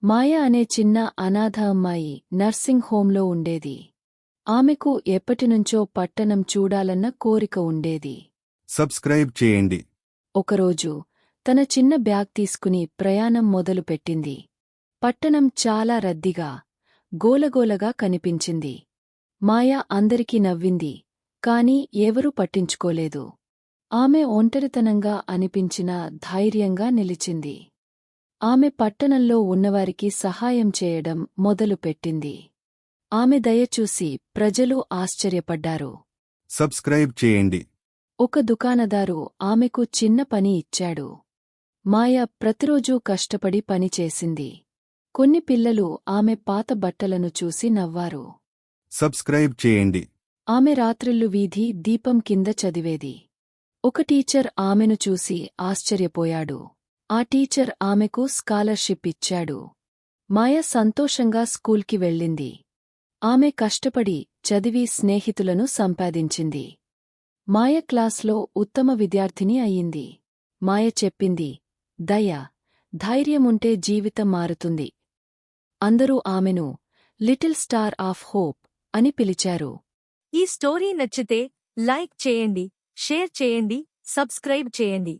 మాయ అనే చిన్న అనాథ అమ్మాయి నర్సింగ్ హోంలో ఉండేది. ఆమెకు ఎప్పటినుంచో పట్టణం చూడాలన్న కోరిక ఉండేది. సబ్స్క్రైబ్ చేయండి. ఒకరోజు తన చిన్న బ్యాగ్ తీసుకుని ప్రయాణం మొదలుపెట్టింది. పట్టణం చాలా రద్దీగా, గోలగోలగా కనిపించింది. మాయ అందరికీ నవ్వింది, కాని ఎవరూ పట్టించుకోలేదు. ఆమె ఒంటరితనంగా అనిపించినా ధైర్యంగా నిలిచింది. ఆమె పట్టణంలో ఉన్నవారికి సహాయం చేయడం మొదలుపెట్టింది. ఆమె దయచూసి ప్రజలు ఆశ్చర్యపడ్డారు. సబ్స్క్రైబ్ చేయండి. ఒక దుకాణదారు ఆమెకు చిన్న పని ఇచ్చాడు. మాయ ప్రతిరోజూ కష్టపడి పనిచేసింది. కొన్ని పిల్లలు ఆమె పాత బట్టలను చూసి నవ్వారు. సబ్స్క్రైబ్ చేయండి. ఆమె రాత్రిళ్ళు వీధి దీపం కింద చదివేది. ఒక టీచర్ ఆమెను చూసి ఆశ్చర్యపోయాడు. ఆ టీచర్ ఆమెకు స్కాలర్షిప్ ఇచ్చాడు. మాయ సంతోషంగా స్కూల్కి వెళ్ళింది. ఆమె కష్టపడి చదివి స్నేహితులను సంపాదించింది. మాయ క్లాస్లో ఉత్తమ విద్యార్థిని అయింది. మాయ చెప్పింది, దయ, ధైర్యముంటే జీవితం మారుతుంది. అందరూ ఆమెను లిటిల్ స్టార్ ఆఫ్ హోప్ అని పిలిచారు. ఈ స్టోరీ నచ్చితే లైక్ చేయండి, షేర్ చేయండి, సబ్స్క్రైబ్ చేయండి.